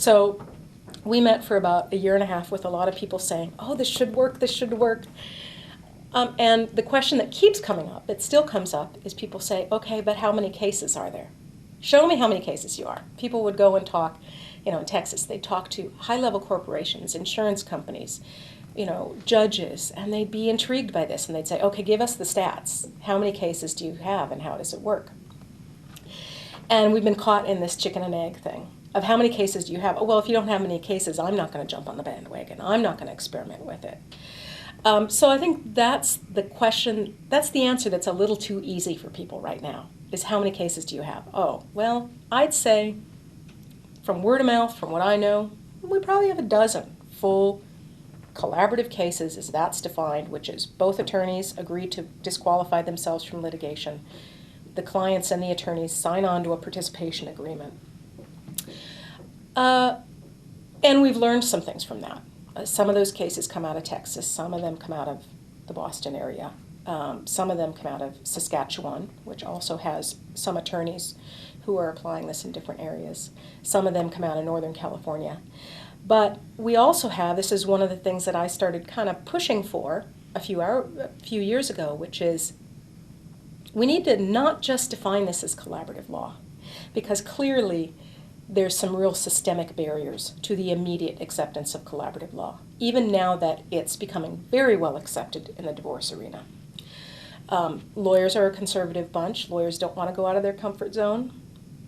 So we met for about a year and a half with a lot of people saying, oh, this should work, this should work. And the question that keeps coming up, it still comes up, is people say, okay, but how many cases are there? Show me how many cases you are. People would go and talk, in Texas, they'd talk to high-level corporations, insurance companies, judges, and they'd be intrigued by this, and they'd say, okay, give us the stats. How many cases do you have, and how does it work? And we've been caught in this chicken and egg thing of how many cases do you have? Oh, well, if you don't have many cases, I'm not going to jump on the bandwagon. I'm not going to experiment with it. So I think that's the question, that's the answer that's a little too easy for people right now, is how many cases do you have? Oh, well, I'd say from word of mouth, from what I know, we probably have a dozen full collaborative cases as that's defined, which is both attorneys agree to disqualify themselves from litigation. The clients and the attorneys sign on to a participation agreement. And we've learned some things from that. Some of those cases come out of Texas, some of them come out of the Boston area, some of them come out of Saskatchewan, which also has some attorneys who are applying this in different areas. Some of them come out of Northern California. But we also have, this is one of the things that I started kind of pushing for a few years ago, which is we need to not just define this as collaborative law, because clearly there's some real systemic barriers to the immediate acceptance of collaborative law, even now that it's becoming very well accepted in the divorce arena. Lawyers are a conservative bunch. Lawyers don't want to go out of their comfort zone.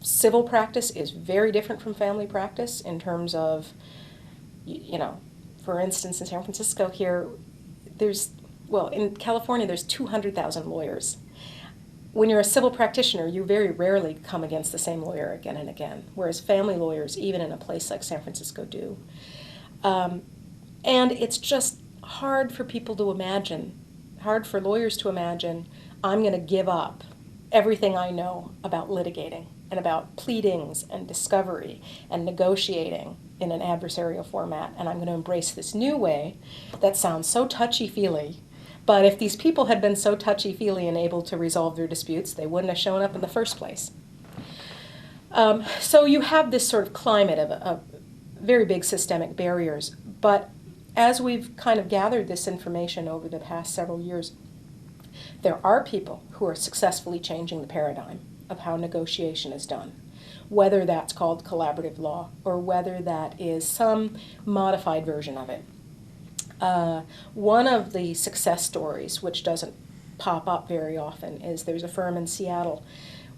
Civil practice is very different from family practice in terms of, for instance, in San Francisco here, in California, there's 200,000 lawyers. When you're a civil practitioner, you very rarely come against the same lawyer again and again, whereas family lawyers, even in a place like San Francisco, do. And it's just hard for people to imagine, hard for lawyers to imagine, I'm going to give up everything I know about litigating and about pleadings and discovery and negotiating in an adversarial format, and I'm going to embrace this new way that sounds so touchy-feely. But if these people had been so touchy-feely and able to resolve their disputes, they wouldn't have shown up in the first place. So you have this sort of climate of very big systemic barriers. But as we've kind of gathered this information over the past several years, there are people who are successfully changing the paradigm of how negotiation is done, whether that's called collaborative law or whether that is some modified version of it. One of the success stories, which doesn't pop up very often, is there's a firm in Seattle.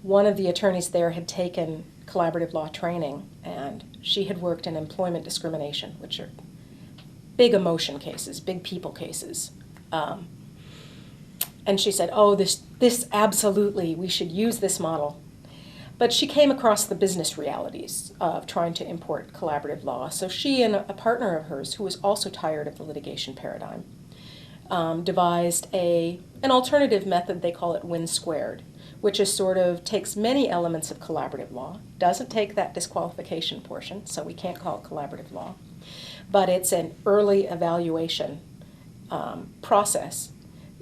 One of the attorneys there had taken collaborative law training, and she had worked in employment discrimination, which are big emotion cases, big people cases. And she said, oh, this absolutely, we should use this model. But she came across the business realities of trying to import collaborative law. So she and a partner of hers, who was also tired of the litigation paradigm, devised an alternative method. They call it win squared, which is sort of takes many elements of collaborative law, doesn't take that disqualification portion, so we can't call it collaborative law, but it's an early evaluation process,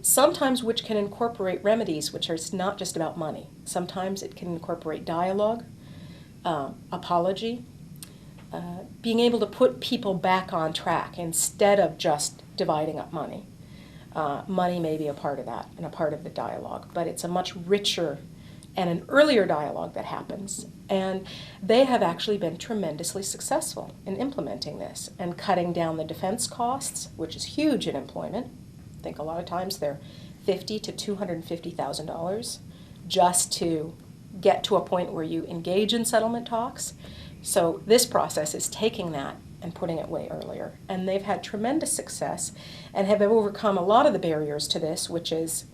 sometimes which can incorporate remedies, which are not just about money. Sometimes it can incorporate dialogue, apology, being able to put people back on track instead of just dividing up money. Money may be a part of that and a part of the dialogue, but it's a much richer and an earlier dialogue that happens. And they have actually been tremendously successful in implementing this and cutting down the defense costs, which is huge in employment. I think a lot of times they're $50,000 to $250,000 just to get to a point where you engage in settlement talks. So this process is taking that and putting it way earlier. And they've had tremendous success and have overcome a lot of the barriers to this, which is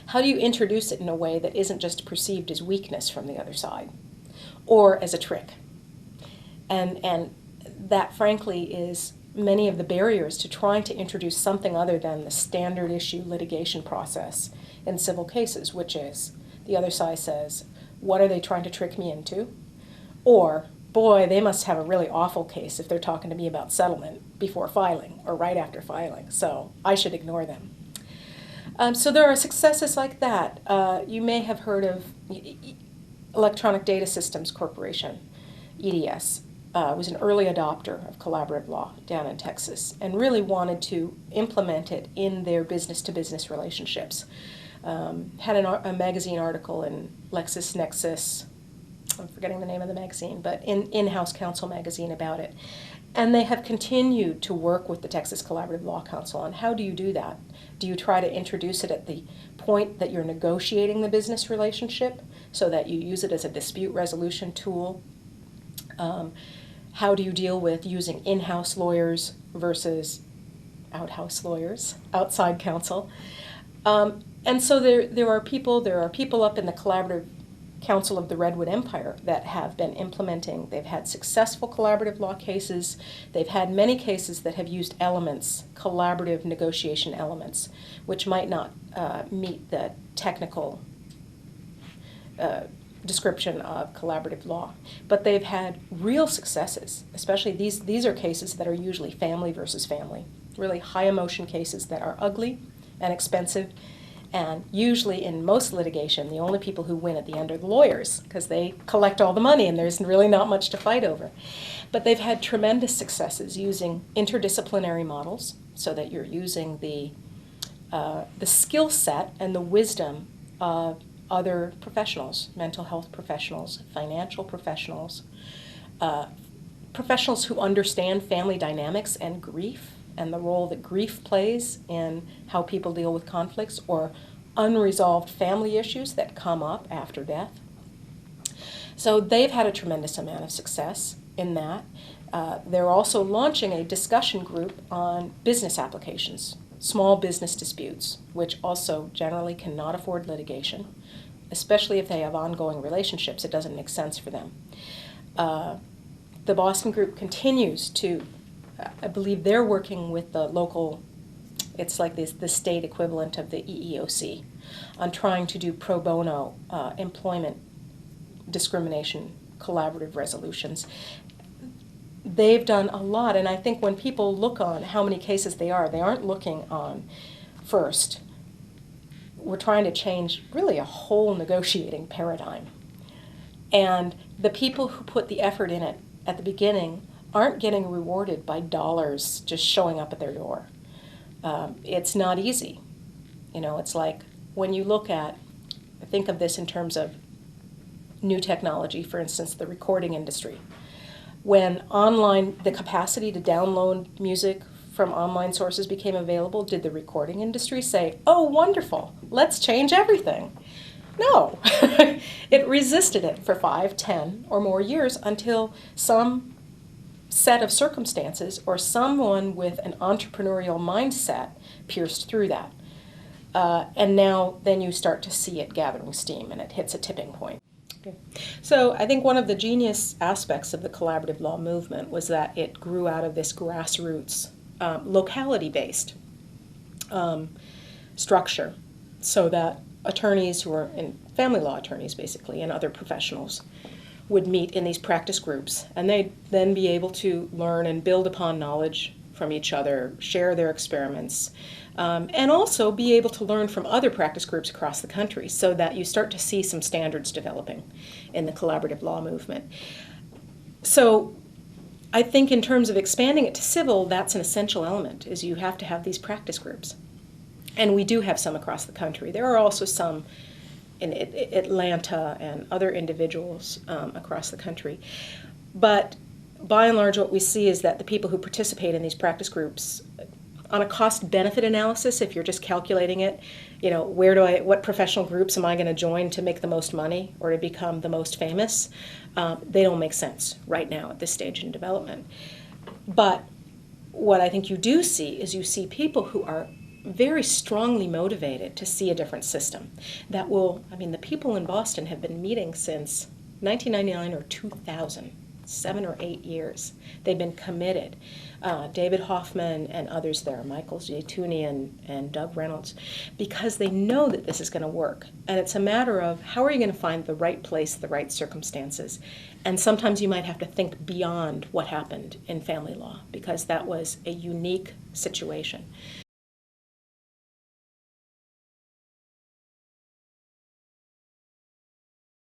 how do you introduce it in a way that isn't just perceived as weakness from the other side or as a trick? And that, frankly, is many of the barriers to trying to introduce something other than the standard issue litigation process in civil cases, which is the other side says, what are they trying to trick me into? Or, boy, they must have a really awful case if they're talking to me about settlement before filing or right after filing, so I should ignore them. So there are successes like that. You may have heard of Electronic Data Systems Corporation, EDS. was an early adopter of collaborative law down in Texas and really wanted to implement it in their business-to-business relationships. Had a magazine article in LexisNexis, I'm forgetting the name of the magazine, but in-house counsel magazine about it. And they have continued to work with the Texas Collaborative Law Council on how do you do that? Do you try to introduce it at the point that you're negotiating the business relationship so that you use it as a dispute resolution tool? How do you deal with using in-house lawyers versus out-house lawyers, outside counsel? And so there are people up in the Collaborative Council of the Redwood Empire that have been implementing. They've had successful collaborative law cases. They've had many cases that have used elements, collaborative negotiation elements, which might not meet the technical description of collaborative law. But they've had real successes, especially these are cases that are usually family versus family, really high emotion cases that are ugly and expensive. And usually in most litigation, the only people who win at the end are the lawyers because they collect all the money and there's really not much to fight over. But they've had tremendous successes using interdisciplinary models so that you're using the skill set and the wisdom of other professionals, mental health professionals, financial professionals, professionals who understand family dynamics and grief and the role that grief plays in how people deal with conflicts or unresolved family issues that come up after death. So they've had a tremendous amount of success in that. They're also launching a discussion group on business applications, small business disputes, which also generally cannot afford litigation, especially if they have ongoing relationships. It doesn't make sense for them. The Boston group continues to I believe they're working with the local, it's like the state equivalent of the EEOC, on trying to do pro bono employment discrimination collaborative resolutions. They've done a lot, and I think when people look on how many cases they aren't looking on first. We're trying to change really a whole negotiating paradigm. And the people who put the effort in it at the beginning aren't getting rewarded by dollars just showing up at their door. It's not easy. You know, it's like when you look at, think of this in terms of new technology, for instance, the recording industry. When the capacity to download music from online sources became available, did the recording industry say, oh, wonderful, let's change everything? No. It resisted it for 5, 10, or more years until some set of circumstances or someone with an entrepreneurial mindset pierced through that. And now then you start to see it gathering steam and it hits a tipping point. Okay. So I think one of the genius aspects of the collaborative law movement was that it grew out of this grassroots, locality-based structure so that attorneys who are family law attorneys basically and other professionals would meet in these practice groups, and they'd then be able to learn and build upon knowledge from each other, share their experiments, and also be able to learn from other practice groups across the country so that you start to see some standards developing in the collaborative law movement. So I think in terms of expanding it to civil, that's an essential element, is you have to have these practice groups. And we do have some across the country. There are also some in Atlanta and other individuals across the country. But by and large, what we see is that the people who participate in these practice groups, on a cost-benefit analysis, if you're just calculating it, you know, what professional groups am I going to join to make the most money or to become the most famous? They don't make sense right now at this stage in development. But what I think you do see is you see people who are very strongly motivated to see a different system that will, I mean, the people in Boston have been meeting since 1999 or 2000, 7 or 8 years. They've been committed. David Hoffman and others there, Michael J. Tooney and Doug Reynolds, because they know that this is going to work. And it's a matter of how are you going to find the right place, the right circumstances. And sometimes you might have to think beyond what happened in family law because that was a unique situation.